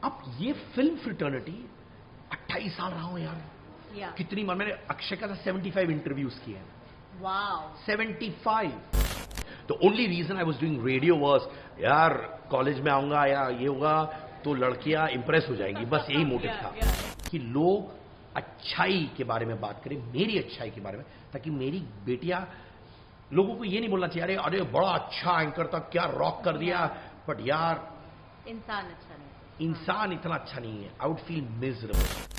अब ये film fraternity 28 साल रहा हूं यार। कितनी मैंने अक्षय का 75 इंटरव्यूज किए हैं। Wow. 75. The only reason I was doing radio was यार कॉलेज में आऊंगा या ये होगा तो लड़कियां इंप्रेस हो जाएंगी, बस यही मोटिव था कि लोग अच्छाई के बारे में बात करें, मेरी अच्छाई के बारे में, ताकि मेरी बेटियां, लोगों को ये नहीं बोलना चाहिए अरे बड़ा अच्छा एंकर था, क्या रॉक कर दिया, बट यार इंसान अच्छा नहीं, इंसान इतना अच्छा नहीं है। I would feel miserable.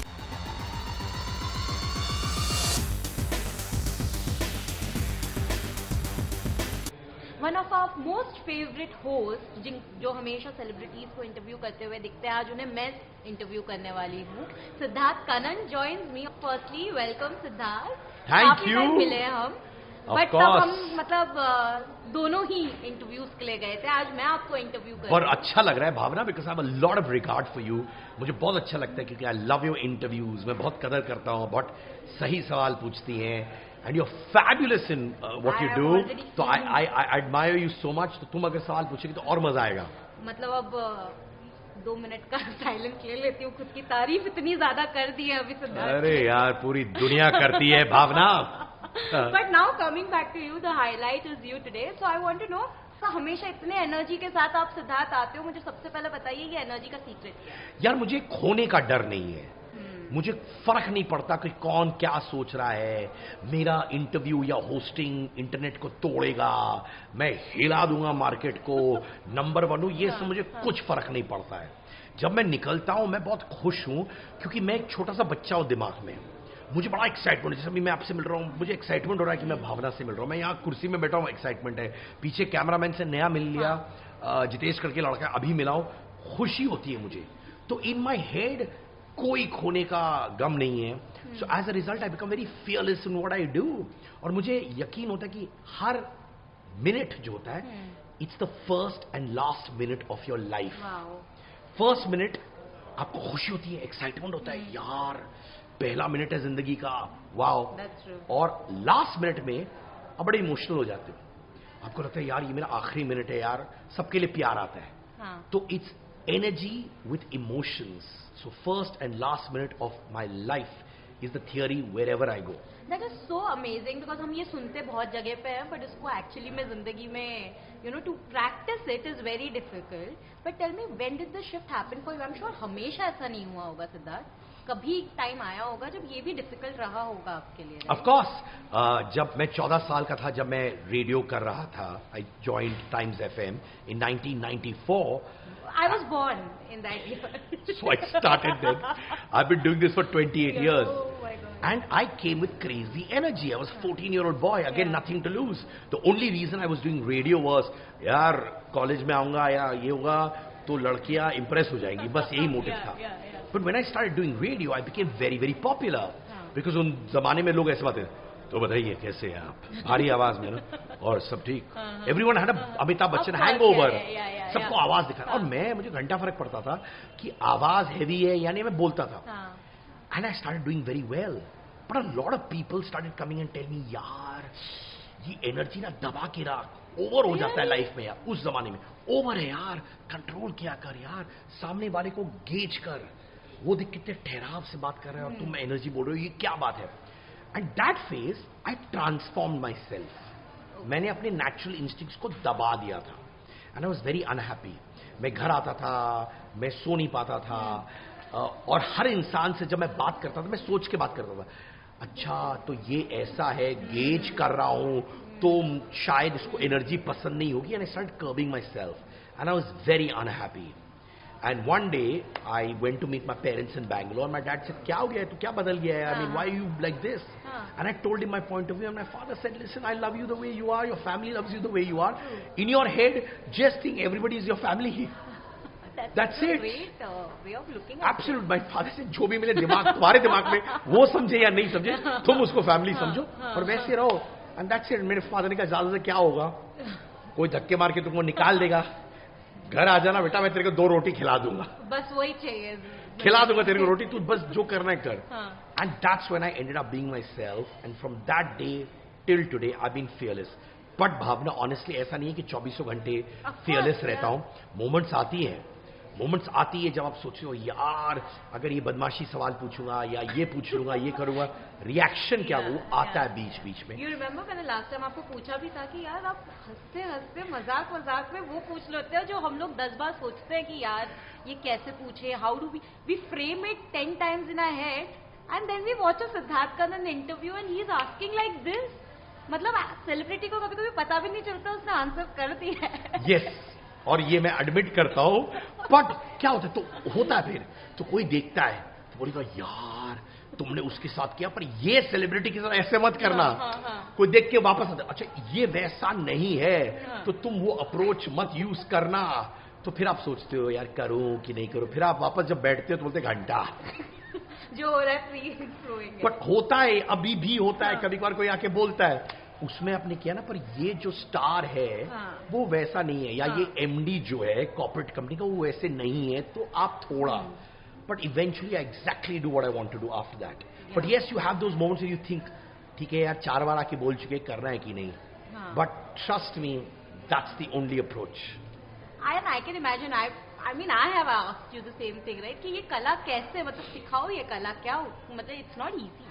One of our most favourite host, जो हमेशा सेलिब्रिटीज को इंटरव्यू करते हुए दिखते हैं, आज उन्हें मैं इंटरव्यू करने वाली हूँ। Siddharth Kannan joins me. Firstly welcome Siddharth. Thank you. मिले हम, बट तब हम मतलब दोनों ही इंटरव्यूज के लिए गए थे। आज मैं आपको इंटरव्यू कर, और अच्छा लग रहा है Bhavna, because I have a lot of regard for you. मुझे बहुत अच्छा लगता है क्योंकि आई लव योर इंटरव्यूज। मैं बहुत कदर करता हूँ, बहुत सही सवाल पूछती हैं, and you're fabulous in what you do. तो I admire you so much. तो तुम अगर सवाल पूछेगी तो और मजा आएगा। मतलब अब 2 मिनट का साइलेंस ले लेती हूँ, खुद की तारीफ इतनी ज्यादा कर दी है अभी सिद्धार्थ। अरे यार पूरी दुनिया करती है भावना। But now coming back to you, the highlight is you today. So I want to know, तो हमेशा इतने एनर्जी के साथ आप सिद्धार्थ आते हो, मुझे सबसे पहले बताइए ये एनर्जी का सीक्रेट क्या है? यार मुझे खोने का डर नहीं है। मुझे फर्क नहीं पड़ता कि कौन क्या सोच रहा है। मेरा इंटरव्यू या होस्टिंग इंटरनेट को तोड़ेगा, मैं हिला दूंगा मार्केट को, नंबर 1 हूं, ये सब मुझे कुछ फर्क नहीं पड़ता है। जब मैं निकलता हूं मैं बहुत खुश हूं, क्योंकि मैं एक छोटा सा बच्चा हूं दिमाग में। मुझे बड़ा एक्साइटमेंट है, जैसे अभी मैं आपसे मिल रहा हूं, मुझे एक्साइटमेंट हो रहा है कि मैं भावना से मिल रहा हूं। मैं यहाँ कुर्सी में बैठा हूं, एक्साइटमेंट है। पीछे कैमरामैन से नया मिल लिया, जितेश करके लड़का अभी मिला हूं, खुशी होती है मुझे। तो इन माई हेड कोई खोने का गम नहीं है। So as a result I become very fearless in what I do. और मुझे यकीन होता है कि हर मिनट जो होता है, it's the first and last minute of your life. First minute आपको खुशी होती है, एक्साइटमेंट होता है, यार पहला मिनट है जिंदगी का, वाओ। और लास्ट मिनट में आप बड़े इमोशनल हो जाते हो, आपको लगता है यार ये मेरा आखिरी मिनट है, यार सबके लिए प्यार आता है। तो it's energy with emotions. So first and last minute of my life is the theory wherever I go. That is so amazing because हम ये सुनते बहुत जगह पे हैं, but इसको actually में जिंदगी में to practice it is very difficult. But tell me, when did the shift happen for you? I'm sure हमेशा ऐसा नहीं हुआ होगा सिद्धार्थ, कभी टाइम आया होगा जब ये भी डिफिकल्ट रहा होगा आपके लिए। Of course, जब मैं 14 साल का था, जब मैं रेडियो कर रहा था, I joined Times FM in 1994. I was born in that year. So I started then. I've been doing this for 28 years. Oh my God. And I came with crazy energy. I was a 14-year-old boy. Again, nothing to lose. The only reason I was doing radio was, यार college में आऊंगा या ये होगा तो लड़कियां Impress हो जाएंगी, बस यही मोटिव था। But when I started doing radio, I became very, very popular. Because उन जमाने में लोग ऐसे बात है, तो बताइए कैसे हैं आप, भारी आवाज में ना, और सब ठीक। Everyone had Amitabh Bachchan hangover, सबको आवाज दिखा। और मुझे घंटा फर्क पड़ता था कि आवाज हैवी है यानी मैं बोलता था। And I started doing very well, but a lot of people started coming and tell me, यार ये एनर्जी ना दबा के रख, ओवर हो जाता है लाइफ में यार। उस जमाने में ओवर है यार, कंट्रोल किया कर यार, सामने वाले को गेज कर, वो देख कितने ठहराव से बात कर रहे हैं और तुम एनर्जी बोल रहे हो, ये क्या बात है। And that phase, I transformed myself. मैंने अपने नेचुरल इंस्टिंक्ट्स को दबा दिया था, and I was very unhappy. मैं घर आता था, मैं सो नहीं पाता था, और हर इंसान से जब मैं बात करता था, मैं सोच के बात करता था, अच्छा तो ये ऐसा है, गेज कर रहा हूं तो शायद इसको एनर्जी पसंद नहीं होगी, and I started curbing myself, and I was very unhappy. And one day I went to meet my parents in Bangalore. My dad said, क्या हो गया है, तू क्या बदल गया है, I mean why are you like this? And I told him my point of view, and my father said, listen, I love you the way you are, your family loves you the way you are. In your head, just think everybody is your family. That's it. Great way of looking at Absolute. My father said, जो भी मेरे दिमाग, तुम्हारे दिमाग में वो समझे या नहीं समझे, तुम उसको फैमिली समझो और वैसे रहो। And that's it. मेरे फादर ने कहा, ज्यादा से क्या होगा, कोई धक्के मार के तुमको निकाल देगा, घर आ जाना बेटा, मैं तेरे को 2 रोटी खिला दूंगा, बस वही चाहिए, खिला दूंगा तेरे को रोटी, तू बस जो करना है कर। And that's when I ended up being myself, and from that day till today I been fearless. But Bhavna honestly ऐसा नहीं है कि 24 घंटे फियरलेस रहता हूं, मोमेंट्स आती हैं मोमेंट्स आती है जब आप सोच रहे हो यार अगर ये बदमाशी सवाल पूछूंगा या ये पूछ लूंगा ये करूंगा, रिएक्शन क्या वो आता है बीच बीच में. यू रिमेम्बर मैंने लास्ट टाइम आपको पूछा भी था कि यार आप हंसते हंसते मजाक मजाक में वो पूछ लेते हो जो हम लोग 10 बार सोचते हैं कि यार ये कैसे पूछे, how do we frame it 10 times in our head and then we watch a Siddharth Kannan interview and he is asking like this. मतलब सेलिब्रिटी को कभी कभी पता भी नहीं चलता उसने आंसर कर दिया है. Yes. और ये मैं एडमिट करता हूं. बट क्या होता है तो होता है फिर तो कोई देखता है तो बोलेगा यार तुमने उसके साथ किया पर ये सेलिब्रिटी के साथ ऐसे मत करना. कोई देख के वापस आता अच्छा ये वैसा नहीं है तो तुम वो अप्रोच मत यूज करना. तो फिर आप सोचते हो यार करूं कि नहीं करूं. फिर आप वापस जब बैठते हो तो बोलते घंटा जो हो रहा है. बट होता है अभी भी होता है. कभी कभार कोई आके बोलता है उसमें आपने किया ना पर ये जो स्टार है वो वैसा नहीं है या ये एमडी जो है कॉर्पोरेट कंपनी का वो वैसे नहीं है तो आप थोड़ा. But eventually I exactly do what I want to do after that. But yes you have those moments you think ठीक है यार 4 बार आके बोल चुके करना है कि नहीं. But trust me that's the only approach. I can imagine. I mean, I have asked you the same thing, right? कि ये कला कैसे मतलब सिखाओ ये कला क्या मतलब it's not easy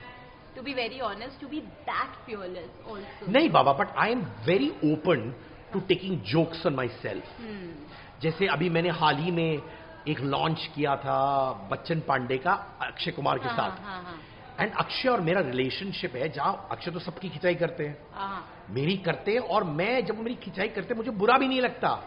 to be very honest to be that fearless also. नहीं बाबा but I am very open to taking jokes on myself. जैसे अभी मैंने हाल ही में एक लॉन्च किया था बच्चन पांडे का अक्षय कुमार के साथ. एंड अक्षय और मेरा रिलेशनशिप है जहां अक्षय तो सबकी खिंचाई करते हैं मेरी करते हैं और मैं जब मेरी खिंचाई करते मुझे बुरा भी नहीं लगता.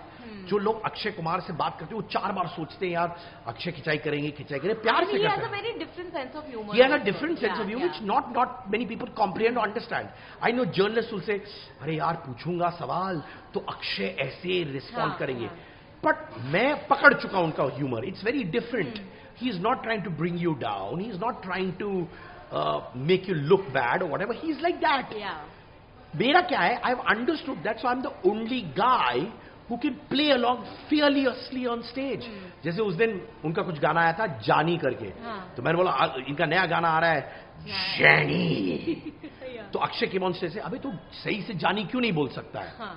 जो लोग अक्षय कुमार से बात करते हैं वो 4 बार सोचते हैं यार अक्षय खिंचाई करेंगे प्यार से करते हैं. He has a very different sense of humor. He has a different sense of humor which not many people comprehend or understand. I know journalists will say अरे यार पूछूंगा सवाल तो अक्षय ऐसे रिस्पॉन्ड करेंगे. बट मैं पकड़ चुका उनका humour. It's very different. He is not trying to bring you down. He is not trying to make you look bad और whatever. He is like that. मेरा क्या है I have understood that so I am the only guy who can play along fearlessly on stage. जैसे उस दिन उनका कुछ गाना आया था जानी करके. तो मैंने बोला इनका नया गाना आ रहा है जानी. तो अक्षय के मन से अबे तू सही से जानी क्यों नहीं बोल सकता है.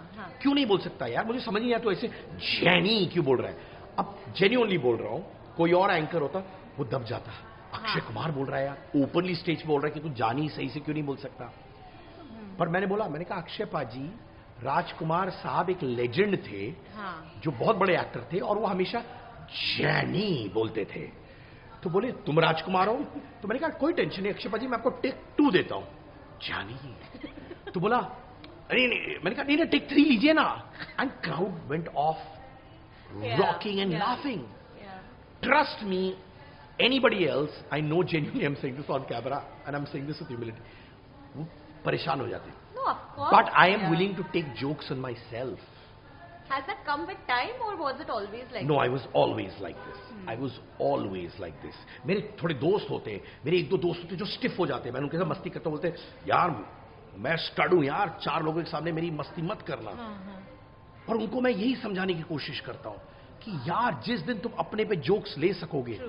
क्यों नहीं बोल सकता यार मुझे समझ नहीं आया तो ऐसे जैनी क्यों बोल रहा है. अब जेन्युइनली बोल रहा हूं कोई और एंकर होता वो दब जाता. अक्षय कुमार बोल रहा है यार ओपनली स्टेज बोल रहा है कि तू जानी सही से क्यों नहीं बोल सकता. पर मैंने कहा अक्षय पाजी राजकुमार साहब एक लेजेंड थे जो बहुत बड़े एक्टर थे और वो हमेशा जैनी बोलते थे. तो बोले तुम राजकुमार हो. तो मैंने कहा कोई टेंशन नहीं अक्षय पाजी मैं आपको टेक 2 देता हूं जानी. तो बोला अरे नहीं. मैंने कहा नहीं टेक 3 लीजिए ना. And crowd went of rocking and laughing. Trust me anybody else I know genuinely I am saying this on camera and I am saying this with humility. वो परेशान हो जाते. No, of course. But I am willing to take jokes on myself. Has that come with time or was it always like No, I was always like this. I was always like this. मेरे थोड़े दोस्त होते मेरे 1-2 दोस्त होते जो stiff हो जाते. मैं उनके साथ मस्ती करता बोलते यार मैं स्टड हूं यार 4 लोगों के सामने मेरी मस्ती मत करना. और उनको मैं यही समझाने की कोशिश करता हूं कि यार जिस दिन तुम अपने पे जोक्स ले सकोगे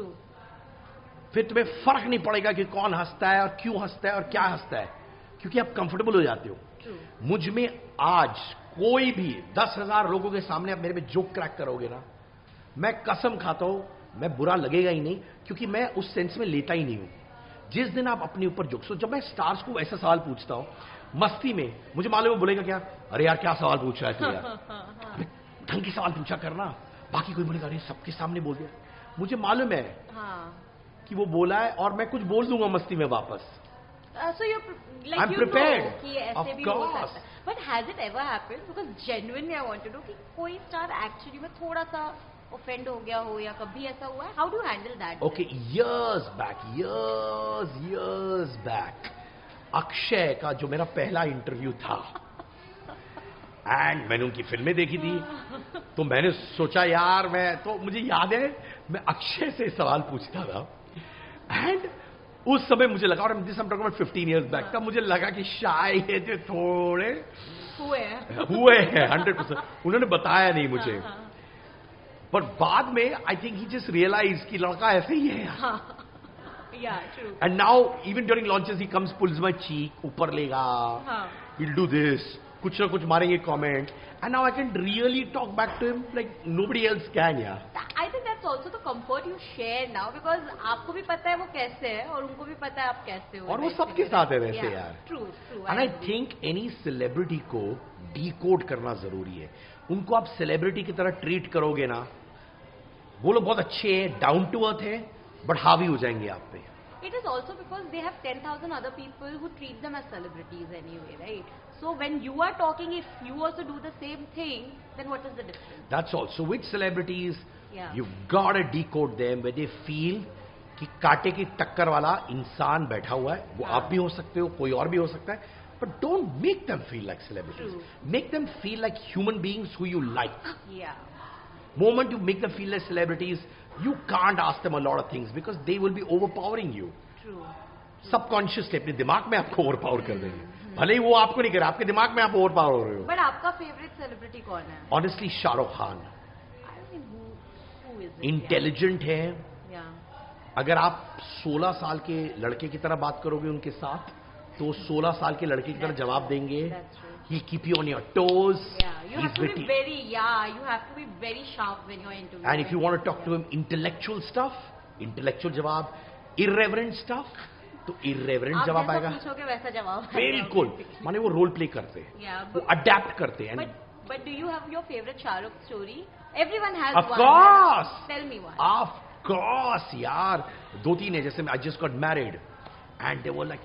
फिर तुम्हें फर्क नहीं पड़ेगा कि कौन हंसता है और क्यों हंसता है और क्या हंसता है क्योंकि आप कंफर्टेबल हो जाते हो. मुझ में आज कोई भी 10,000 लोगों के सामने आप मेरे पे जोक क्रैक करोगे ना मैं कसम खाता हूं मैं बुरा लगेगा ही नहीं क्योंकि मैं उस सेंस में लेता ही नहीं हूं. जिस दिन आप अपने ऊपर जोक्स जब मैं स्टार्स को ऐसा सवाल पूछता हूं मस्ती में मुझे मालूम है बोलेगा क्या अरे यार क्या सवाल पूछ रहा है तू यार ढंग की सवाल पूछा करना. बाकी कोई बोलेगा अरे सबके सामने बोल दिया. मुझे मालूम है कि वो बोला है और मैं कुछ बोल दूंगा मस्ती में वापस. So you're like I'm you prepared. know कि ऐसे भी हो सकता है. But has it ever happened? Because genuinely I want to know कि कोई स्टार एक्चुअली में थोड़ा सा ऑफेंड हो गया हो या कभी ऐसा हुआ है. How do you handle that? Okay, years back, Akshay का जो मेरा पहला इंटरव्यू था एंड मैंने उनकी फिल्में देखी थी तो मैंने सोचा यार मैं तो मुझे याद है मैं अक्षय से सवाल पूछता था एंड उस समय मुझे लगा और दिस 15 years बैक तब मुझे लगा कि शायद थोड़े हुए हैं 100%. उन्होंने बताया नहीं मुझे पर बाद में I think he just realise कि लड़का ऐसे ही है. And now even during launches he comes pulls my cheek ऊपर लेगा he'll do this कुछ ना कुछ मारेंगे comment and now I can really talk back to him like nobody else can. I think that's it's also the comfort you share now because आपको भी पता है वो कैसे है और उनको भी पता है आप कैसे हो. और वो सबके साथ है वैसे यार. True. And I think any celebrity को decode करना जरूरी है. उनको आप celebrity की तरह treat करोगे ना, वो लोग बहुत अच्छे हैं, down to earth है, but हावी हो जाएंगे आप पे. It is also because they have 10,000 other people who treat them as celebrities anyway, right? So when you are talking, if you also do the same thing, then what is the difference? That's all. So with celebrities, you've got to decode them where they feel कि कांटे की टक्कर वाला इंसान बैठा हुआ है. वो आप भी हो सकते हो, कोई और भी हो सकता है. But don't make them feel like celebrities. True. Make them feel like human beings who you like. Yeah. Moment you make them feel like celebrities, you can't ask them a lot of things because they will be overpowering you. True. Subconsciously अपने दिमाग में आपको overpower कर देंगे. भले ही वो आपको नहीं करे, आपके दिमाग में आप ओवरपावर हो रहे हो. But आपका favorite celebrity कौन है? Honestly, Shahrukh Khan. I mean, who is it? Intelligent है. Yeah. अगर आप 16 साल के लड़के की तरह बात करोगे उनके साथ, तो 16 साल के लड़के की तरह जवाब देंगे. That's true. He'll keep you on your toes. Yeah, you have to be very sharp when you're interviewing. And if you want to talk to him intellectual stuff, intellectual जवाब, irreverent stuff, तो irreverent जवाब आएगा. आप जैसा पूछोगे वैसा जवाब आएगा. बिल्कुल. माने वो रोल प्ले करते हैं. Yeah, वो अडेप्ट करते हैं. But do you have your favorite Shahrukh story? Everyone has of one. Of course. Tell me one. Of course, यार. 2-3 है. जैसे I just got married, and there were like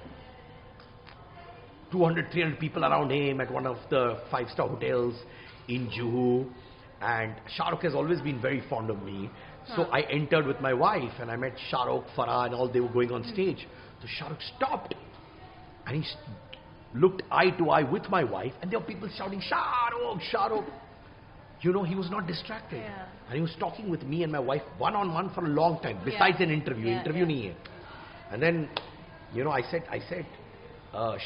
200-300 people around him at one of the 5-star hotels in Juhu, and Shahrukh has always been very fond of me. So I entered with my wife, and I met Shahrukh, Farah, and all. They were going on stage. So Shahrukh stopped, and he looked eye to eye with my wife, and there were people shouting, "Shahrukh, Shahrukh!" You know, he was not distracted, and he was talking with me and my wife one-on-one for a long time. Besides an interview, interview nahi hai. And then, you know, I said,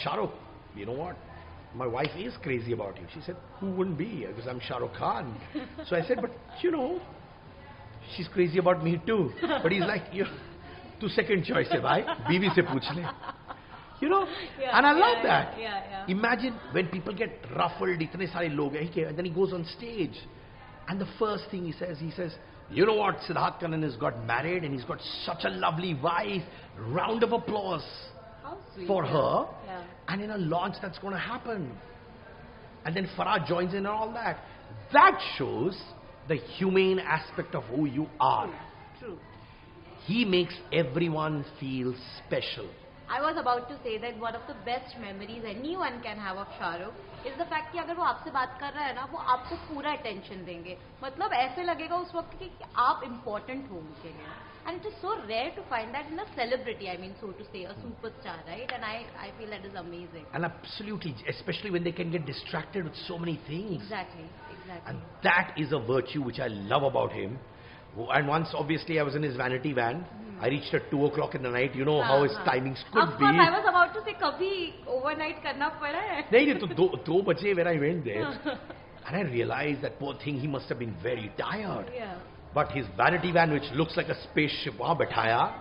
Shahrukh, you know what? My wife is crazy about you. She said, who wouldn't be? Because I'm Shah Rukh Khan. So I said, but you know, she's crazy about me too. But he's like, tu second choice hai bhai. Biwi se pooch le. You know? And I love that. Imagine when people get ruffled, itne sare log hai, and then he goes on stage. And the first thing he says, you know what? Siddharth Kannan has got married and he's got such a lovely wife. Round of applause. For her, and in a launch that's going to happen, and then Farah joins in and all that. That shows the humane aspect of who you are. True. He makes everyone feel special. I was about to say that one of the best memories anyone can have of Shahrukh is the fact कि अगर वो आपसे बात कर रहा है ना, वो आपको पूरा attention देंगे. मतलब ऐसे लगेगा उस वक्त कि आप important हो उनके लिए. And it is so rare to find that in a celebrity, I mean, so to say, a superstar, right? And I feel that is amazing. And absolutely, especially when they can get distracted with so many things. Exactly. And that is a virtue which I love about him. And once, obviously, I was in his vanity van. I reached at 2 o'clock in the night. You know how his timings could be. Of course, I was about to say, kabhi overnight karna pada hai. No, to 2 baje when I went there. And I realized that poor thing, he must have been very tired. Yeah. But his vanity van, which looks like a spaceship, wahan baithaya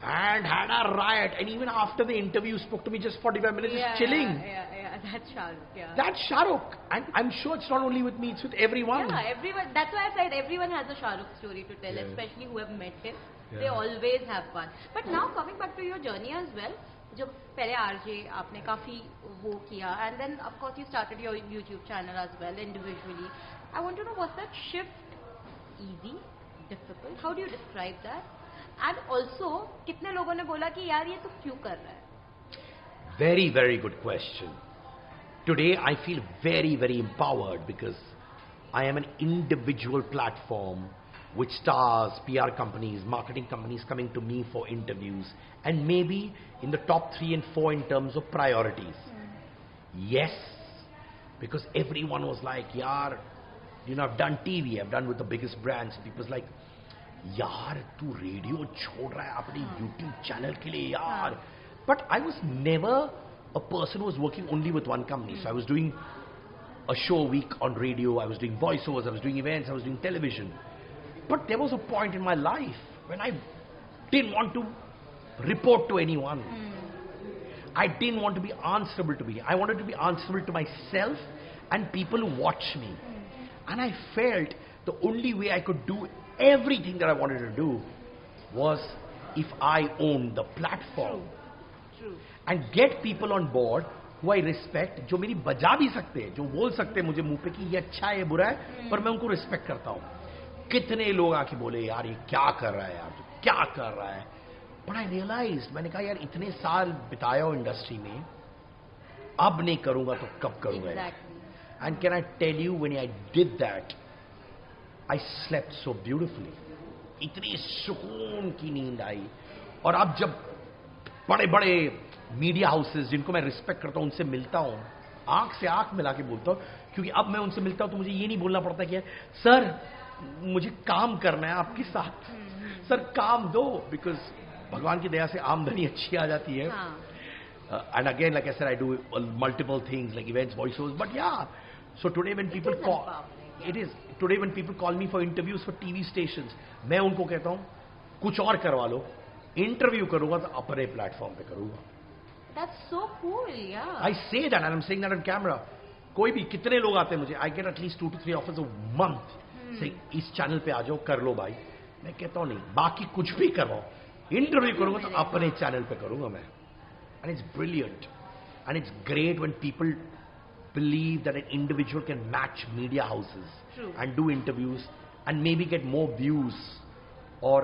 and had a riot. And even after the interview, spoke to me just 45 minutes, just chilling. Yeah, that's Shahrukh, That's Shahrukh. And I'm sure it's not only with me, it's with everyone. Yeah, everyone. That's why I said everyone has a Shahrukh story to tell, especially who have met him. They always have fun. But now coming back to your journey as well, जब पहले RJ आपने काफी वो किया, and then of course you started your YouTube channel as well individually. I want to know, was that shift easy, difficult? How do you describe that? And also, कितने लोगों ने बोला कि यार ये तू क्यों कर रहा है? Very, very good question. Today I feel very, very empowered because I am an individual platform with stars, PR companies, marketing companies coming to me for interviews, and maybe in the top 3 and 4 in terms of priorities. Yes, because everyone was like, yaar, you know, I've done TV, I've done with the biggest brands. People's like, yaar, tu radio chhod raha hai apne YouTube channel ke liye, yaar. But I was never a person who was working only with one company. So I was doing a show a week on radio, I was doing voiceovers, I was doing events, I was doing television. But there was a point in my life when I didn't want to report to anyone. I didn't want to be answerable to me. I wanted to be answerable to myself and people who watch me. And I felt the only way I could do everything that I wanted to do was if I owned the platform. True. And get people on board who I respect, जो मेरी बजा भी सकते हैं, जो बोल सकते हैं मुझे मुंह पे कि ये अच्छा है, ये बुरा है, पर मैं उनको रिस्पेक्ट करता हूँ. कितने लोग आके बोले यार ये क्या कर रहा है यार, तू क्या कर रहा है. बट आई रियलाइज, मैंने कहा यार इतने साल बिताया हो इंडस्ट्री में, अब नहीं करूंगा तो कब करूंगा. And can I tell you, when I did that I slept so beautifully. इतनी सुकून की नींद आई. और अब जब बड़े बड़े मीडिया हाउसेस जिनको मैं रिस्पेक्ट करता हूं उनसे मिलता हूं, आंख से आंख मिला के बोलता हूं, क्योंकि अब मैं उनसे मिलता हूं तो मुझे ये नहीं बोलना पड़ता कि सर मुझे काम करना है आपके साथ, सर काम दो, बिकॉज भगवान की दया से आमदनी अच्छी आ जाती है. And again like I said, I do multiple things like events, voice overs. But yeah, so today when people call, it is today when people call me for interviews for TV stations, मैं उनको कहता हूं कुछ और करवा लो, interview करूंगा तो अपने प्लेटफॉर्म पे करूंगा. That's so cool, yeah. I say that and I'm saying that on camera. कोई भी कितने लोग आते हैं मुझे, I get at least 2 to 3 offers a month. Say इस चैनल पे आ जाओ, कर लो भाई. मैं कहता हूँ नहीं, बाकी कुछ भी करवाओ, इंटरव्यू करूंगा तो अपने चैनल पे करूंगा मैं. And it's brilliant. And it's great when people believe that an individual can match media houses. True. And do interviews and maybe get more views or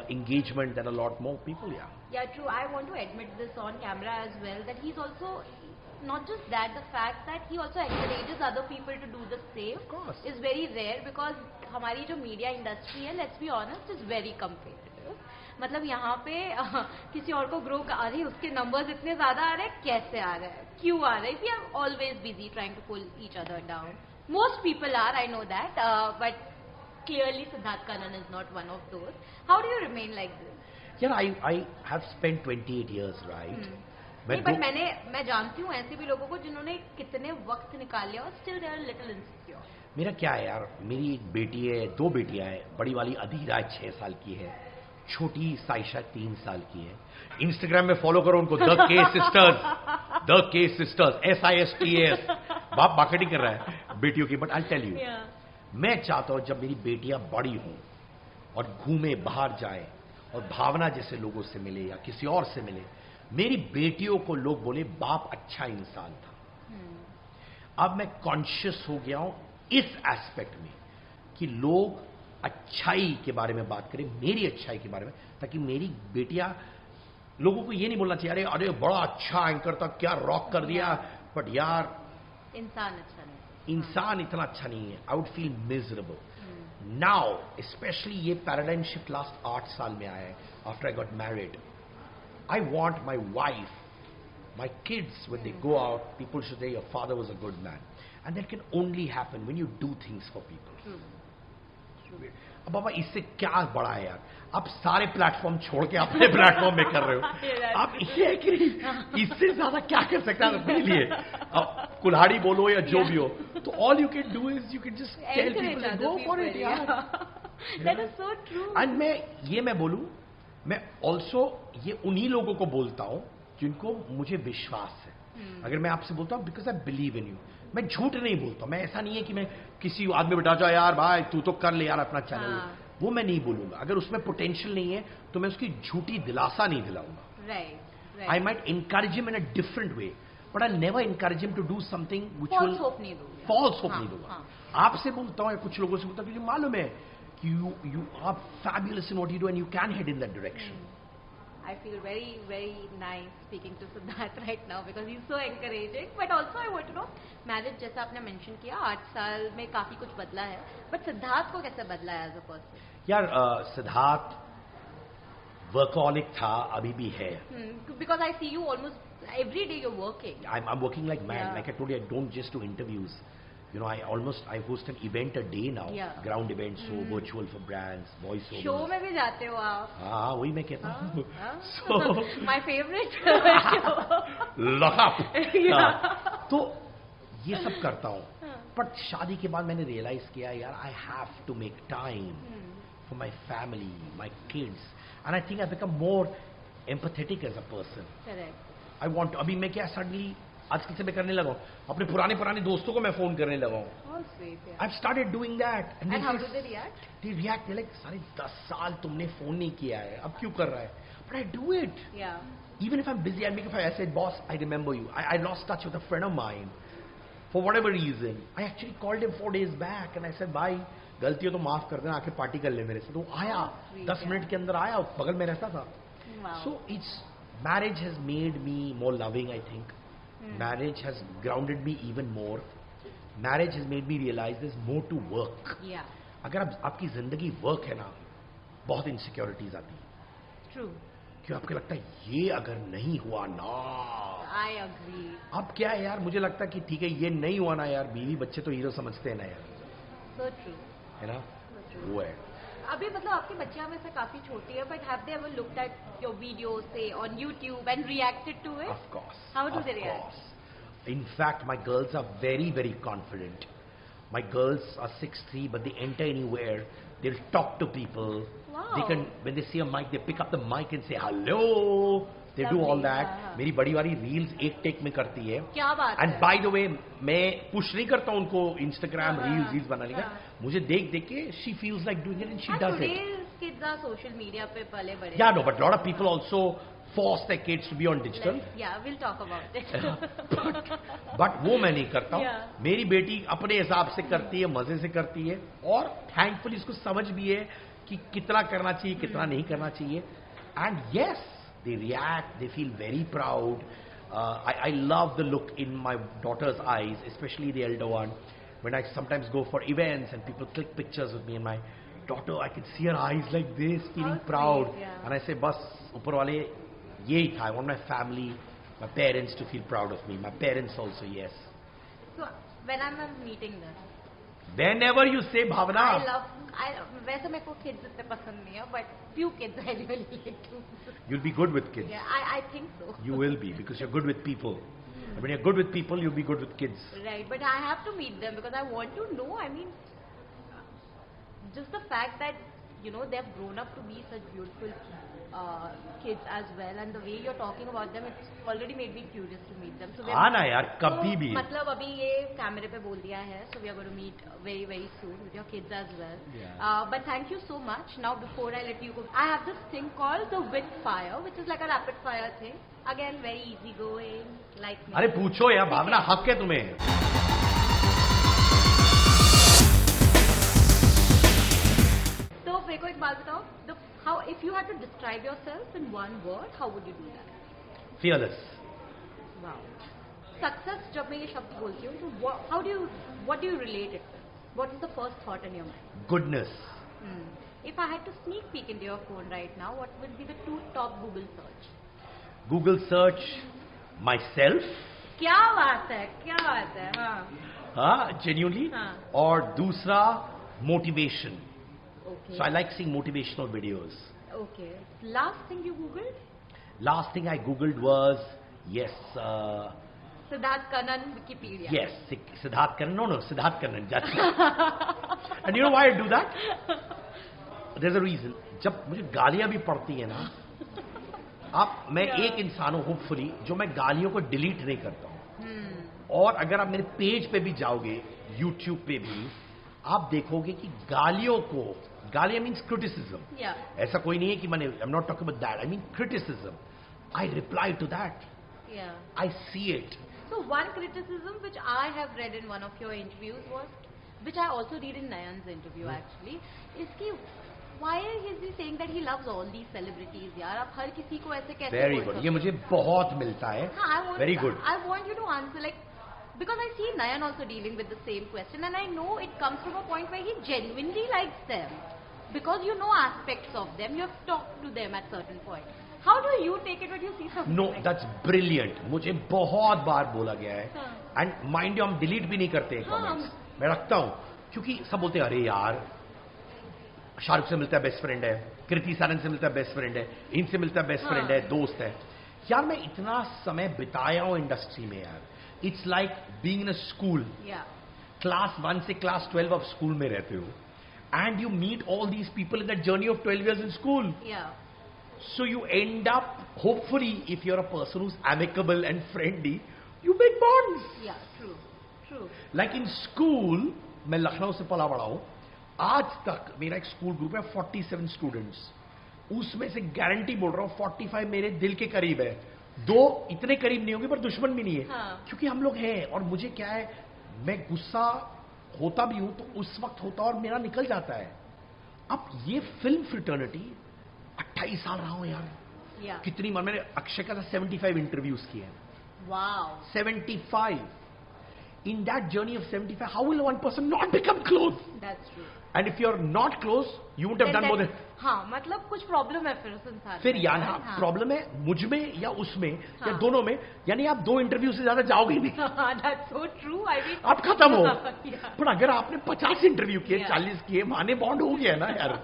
engagement than a lot more people. Yeah, true. I want to admit this on camera as well, that he's also, not just that, the fact that he also encourages other people to do the same. Of course. Is very rare, because हमारी जो media industry है, let's be honest, is very competitive. मतलब यहाँ पे किसी और को grow कर रही, उसके नंबर्स इतने ज्यादा आ रहे हैं, कैसे आ रहे हैं, क्यों आ रहे हैं? We are always busy trying to pull each other down. Most people are, I know that, but clearly Siddharth Kannan is not one of those. How do you remain like this? Yeah, I have spent 28 years, right? नहीं, but मैं जानती हूँ ऐसे भी लोगों को जिन्होंने कितने वक्त निकाल लिया और still they are a little insecure. मेरा क्या है यार, मेरी एक बेटी है, 2 बेटियां हैं. बड़ी वाली अधीरा 6 साल की है, छोटी साइशा 3 साल की है. इंस्टाग्राम में फॉलो करो उनको, द के सिस्टर्स, SISTAS. बाप मार्केटिंग कर रहा है बेटियों की. बट आई टेल यू, मैं चाहता हूं जब मेरी बेटियां बड़ी हों और घूमे, बाहर जाए और भावना जैसे लोगों से मिले या किसी और से मिले, मेरी बेटियों को लोग बोले बाप अच्छा इंसान था. अब मैं कॉन्शियस हो गया हूं इस एस्पेक्ट में कि लोग अच्छाई के बारे में बात करें, मेरी अच्छाई के बारे में, ताकि मेरी बेटियां, लोगों को ये नहीं बोलना चाहिए अरे बड़ा अच्छा एंकर था, क्या रॉक कर दिया. बट यार इंसान अच्छा नहीं, इंसान इतना अच्छा नहीं है. I would feel miserable. Now specially ये पैराडाइम शिफ्ट लास्ट 8 साल में आया है, after I got married. I want my wife, my kids, when they go out, people should say your father was a good man. And that can only happen when you do things for people. अब बाबा इससे क्या बड़ा है यार, आप सारे platform छोड़ के अपने प्लेटफॉर्म में कर रहे हो. आप ये है कि इससे ज्यादा क्या कर सकते हैं अपने लिए. कुल्हाड़ी बोलो या जो भी हो, तो all you can do is you can just tell people go for it यार. That is so true. And मैं बोलूं, मैं ऑल्सो ये उन्हीं लोगों को बोलता हूं जिनको मुझे विश्वास है. अगर मैं आपसे बोलता हूं because I believe in you, मैं झूठ नहीं बोलता. मैं ऐसा नहीं है कि मैं किसी आदमी बिठा जाओ यार भाई तू तो कर ले यार अपना चैनल, वो मैं नहीं बोलूंगा. अगर उसमें पोटेंशियल नहीं है तो मैं उसकी झूठी दिलासा नहीं दिलाऊंगा. Right. I might encourage him in a different way, but I never encourage him to do something which will False hope नहीं दूंगा. फॉल्स होप नहीं दूंगा. आपसे बोलता हूं या कुछ लोगों से बोलता हूं क्योंकि मालूम है कि you are fabulous in what you do and you can head in that direction. I feel very, very nice speaking to Siddharth right now because he's so encouraging. But also I want to know, marriage जैसा आपने mention किया, 8 साल में काफी कुछ बदला है. But Siddharth को कैसे बदला है as a person? यार सिद्धार्थ वर्कहॉलिक था, अभी भी है. Because I see you almost every day you're working. I'm working like mad. Like I told you, I don't just do interviews. You know, I host an event a day now. Ground events, so virtual for brands, voiceover. Show में भी जाते हो आप? हाँ, वही मैं कहता हूँ. So my favorite show. Lock up. तो ये सब करता हूँ. बट शादी के बाद मैंने रियलाइज किया यार, I have to make time for my family, my kids, and I think I become more empathetic as a person. Correct. I want to. अभी मैं क्या suddenly आजकल से मैं करने लगा हूँ, अपने पुराने दोस्तों को मैं फोन करने लगा हूँ. Oh, sweet, yeah. I've started doing that. And how do they react? They react. They're like, सारे 10 साल तुमने फोन नहीं किया है, अब क्यों कर रहा है? But I do it. Yeah. Even if I'm busy, I said, boss, I remember you. I lost touch with a friend of mine for whatever reason. I actually called him 4 days back and I said, भाई गलती हो तो माफ कर देना, आके party कर ले मेरे से. तो आया, 10 मिनट के अंदर आया, बगल में रहता था. Wow. So marriage has made me more loving, I think. Marriage has grounded me even more. Marriage has made me realize there's more to work. Yeah. अगर आपकी जिंदगी वर्क है ना, बहुत इनसिक्योरिटीज आती. True. क्यों आपको लगता है ये अगर नहीं हुआ ना. I agree. अब क्या है यार, मुझे लगता है कि ठीक है ये नहीं हुआ ना यार, बीवी बच्चे तो हीरो समझते हैं ना यार. So true. है ना. So true. वो है. अभी मतलब आपकी बच्चियां में से काफी छोटी है, but have they ever looked at your videos, say on YouTube, and reacted to it? Of course. How do they Of react? course. In fact, my girls are very, very confident. My girls are 6'3", but they enter anywhere. They'll talk to people. Wow. They can, when they see a mic, they pick up the mic and say hello. They do all that. मेरी बड़ी वाली reels एक take में करती है. क्या बात And है? by the way, मैं पुश नहीं करता उनको Instagram रील्स बनाने का. मुझे देख के she feels like doing it and she does it. Today's kids are social media पे पले बड़े. Yeah, no, but a lot of people also force their kids to be on digital. Yeah, we'll talk about it. But वो मैं नहीं करता हूँ. Yeah. मेरी बेटी अपने हिसाब से करती है, मजे से करती है, और थैंकफुली इसको समझ भी है कि कितना करना चाहिए, कितना नहीं करना चाहिए. And yes, they react, they feel very proud. I love the look in my daughter's eyes, especially the elder one, when I sometimes go for events and people click pictures with me and my daughter, I can see her eyes like this, feeling proud. Sweet, yeah. And I say, bas, upar wale, yehi tha. I want my family, my parents to feel proud of me. My parents also, yes. So when I'm meeting them, Whenever you say Bhavna, वैसे मेरे को kids इतने पसंद नहीं है, but few kids I really like to. you'll be good with kids. Yeah, I think so. You will be, because you're good with people. And when you're good with people, you'll be good with kids. Right, but I have to meet them because I want to know. I mean, just the fact that they've grown up to be such beautiful kids as well, and the way you're talking about them, it's already made me curious to meet them. So आना यार कभी भी. मतलब अभी ये कैमरे पे बोल दिया है, so we are going to meet very very soon with your kids as well. Yeah. But thank you so much. Now before I let you go, I have this thing called the Wit Fire, which is like a rapid fire thing. Again, very easy going, like me. अरे पूछो यार भावना, हक है तुम्हें. तो मेरे को एक बात बताओ, how if you had to describe yourself in one word, how would you do that? Fearless. Wow. Success, जब मैं ये शब्द बोलती हूँ, तो what do you relate it with? What is the first thought in your mind? Goodness. If I had to sneak peek into your phone right now, what would be the 2 top Google search? Google search myself. क्या बात है, क्या बात है, हाँ. हाँ, genuinely. हाँ. और दूसरा motivation. Okay. So I like seeing motivational videos. Okay. Last thing you googled? Last thing I googled was Siddharth Kannan Wikipedia. Yes, Siddharth Kannan. No, Siddharth Kannan. That's And you know why I do that? There's a reason. जब मुझे गालियाँ भी पड़ती है ना, अब मैं एक इंसान हूँ होपफुली जो मैं गालियों को डिलीट नहीं करता हूँ. और अगर आप मेरे पेज पे भी जाओगे, YouTube पे भी, आप देखोगे कि गालियाँ मीन्स क्रिटिसिज्म. ऐसा कोई नहीं है कि मैंने, I'm not talking about that. I mean criticism. I reply to that. Yeah. I see it. So one criticism which I have read in one of your interviews was, which I also read in Nayan's interview actually, is कि why is he saying that he loves all these celebrities? यार आप हर किसी को ऐसे कैसे Very good. ये मुझे बहुत मिलता है. Very good. I want you to answer like, because I see Nayan also dealing with the same question, and I know it comes from a point where he genuinely likes them, because you know aspects of them, you have talked to them at certain point. How do you take it when you see something? No, like that's brilliant. मुझे बहुत बार बोला गया है. And mind you, हम delete भी नहीं करते हैं comments. मैं रखता हूँ, क्योंकि सब बोलते हैं अरे यार शाहरुख से मिलता है बेस्ट फ्रेंड है, कृति सानन से मिलता है बेस्ट फ्रेंड है, इनसे मिलता है बेस्ट फ्रेंड है, दोस्त है. यार मैं इतना समय बिताया हूँ इंडस्ट्री में यार. It's like being in a school. Yeah. Class 1 से class 12 आप स्कूल में रहते हो, and you meet all these people in that journey of 12 years in school. Yeah. So you end up, hopefully, if you're a person who's amicable and friendly, You make bonds. Yeah, true. Like in school, मैं लखनऊ से पला बड़ा हूँ, आज तक मेरा एक school group है 47 स्टूडेंट्स, उसमें से गारंटी बोल रहा हूँ 45 मेरे दिल के करीब है, 2 इतने करीब नहीं होंगे पर दुश्मन भी नहीं है। हाँ. क्योंकि हम लोग हैं, और मुझे क्या है, मैं गुस्सा होता भी हूं तो उस वक्त होता और मेरा निकल जाता है। अब ये फिल्म फ्रिटर्निटी 28 साल रहा हूं यार। Yeah. कितनी बार मैंने अक्षय का 75 इंटरव्यूज किए हैं। Wow. 75. In that journey of 75, how will one person not become close? That's true. And if you're not close, you wouldn't have done more than. हाँ, मतलब कुछ प्रॉब्लम है फिर उस इंसान फिर में। यहाँ हाँ. प्रॉब्लम है मुझ में या उसमें हाँ. या दोनों में, यानी आप 2 इंटरव्यू से ज्यादा जाओगे नहीं। That's so true. I mean. आप खत्म हो। Yeah. पर अगर आपने 50 इंटरव्यू किए, 40 किए, माने बॉन्ड हो गया ना यार।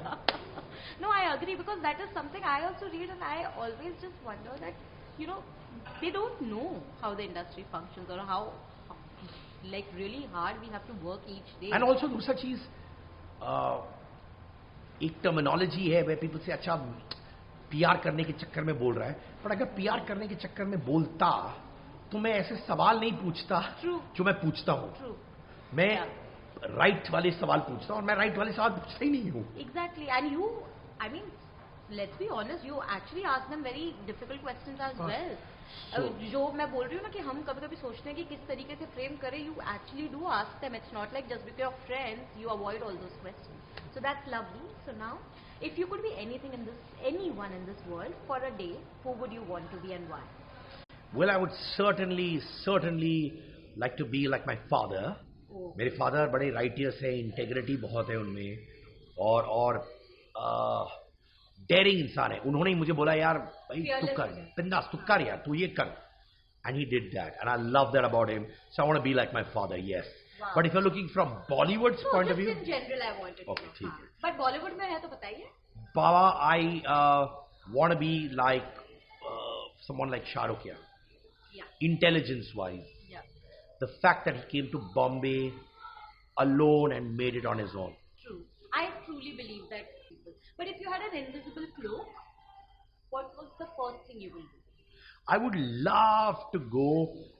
No, I agree, because that is something I also read, and I always just wonder that, you know, they don't know how the industry functions or how like really hard we have to work each day. And also दूसरा चीज, एक terminology है where people say अच्छा PR करने के चक्कर में बोल रहा है, पर अगर पीआर करने के चक्कर में बोलता तो मैं ऐसे सवाल नहीं पूछता जो मैं पूछता हूँ। मैं राइट वाले सवाल पूछता हूँ, और मैं राइट वाले सवाल पूछता ही नहीं हूँ। Exactly. And you, I mean, let's be honest, you actually ask them very difficult questions as well. जो मैं बोल रही हूँ ना कि हम कभी कभी सोचते हैं कि किस तरीके से फ्रेम करें, you actually do ask them. It's not like just because you're friends you avoid all those questions. So that's lovely. So now, if you could be anyone in this world for a day, who would you want to be and why? Well, I would certainly like to be like my father. मेरे father बड़े राइटियर्स हैं, integrity बहुत है उनमें, और dairying इंसान है। उन्होंने ही मुझे बोला यार भाई तू कर, बिंदास तू कर यार, तू ये कर, and he did that, and I love that about him. So I want to be like my father, yes. But if you are looking from Bollywood point of view, in general I wanted to. Okay, ठीक है। But Bollywood में है तो बताइए। बाबा, I want to be like someone like Shahrukh यार, intelligence wise. The fact that he came to Bombay alone and made it on his own. True. I truly believe that. But if you had an invisible cloak, what was the first thing you will do? I would love to go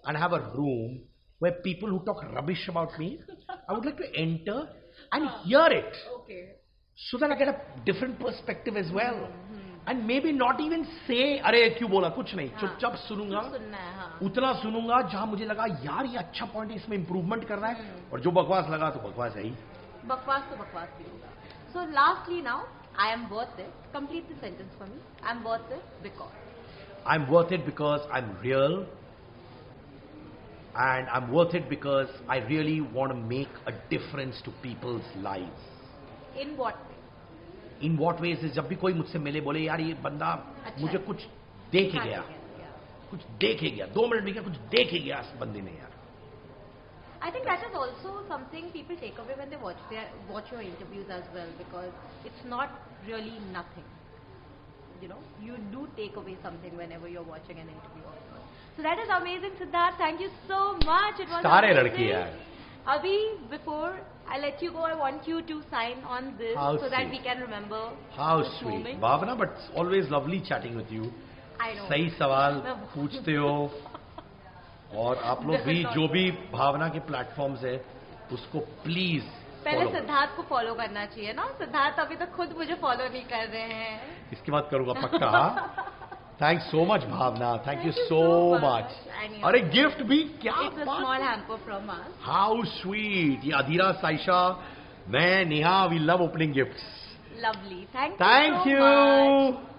and have a room where people who talk rubbish about me, I would like to enter and hear it. Okay. So that I get a different perspective as well. And maybe not even say, अरे क्यों बोला, कुछ नहीं, चुपचाप सुनूंगा, उतना सुनूंगा जहां मुझे लगा यार ये अच्छा पॉइंट है, इसमें इंप्रूवमेंट करना है, और जो बकवास लगा तो बकवास है ही। बकवास तो बकवास ही होगा। So lastly now, I am worth it. Complete the sentence for me. I am worth it because. I'm worth it because I'm real, and I'm worth it because I really want to make a difference to people's lives. In what way? In what veg, जब भी कोई मुझसे मिले बोले यार ये बंदा मुझे कुछ दे के गया, कुछ दे के गया, 2 मिनट में क्या कुछ दे के गया इस बंदे ने यार। I think that is also something people take away when they watch your interviews as well, because it's not really nothing. You know, you do take away something whenever you're watching an interview also. So that is amazing, Siddharth. Thank you so much. It was सारे amazing. लड़के यार। Abhi, before I let you go, I want you to sign on this so that we can remember this moment. Bhavna, but it's always lovely chatting with you. I know. सही सवाल पूछते हो, और आप लोग भी जो भी भावना के प्लेटफॉर्म्स है उसको प्लीज पहले सिद्धार्थ को फॉलो करना चाहिए ना। सिद्धार्थ अभी तक खुद मुझे फॉलो नहीं कर रहे हैं। इसके बाद करूंगा पक्का। Thanks so much, Bhavna. Thank you so much. अरे गिफ्ट भी क्या? It's a small hamper from us. How sweet. ये अधीरा, साइशा, मैं, Neha, we love opening gifts. Lovely. Thank you so much.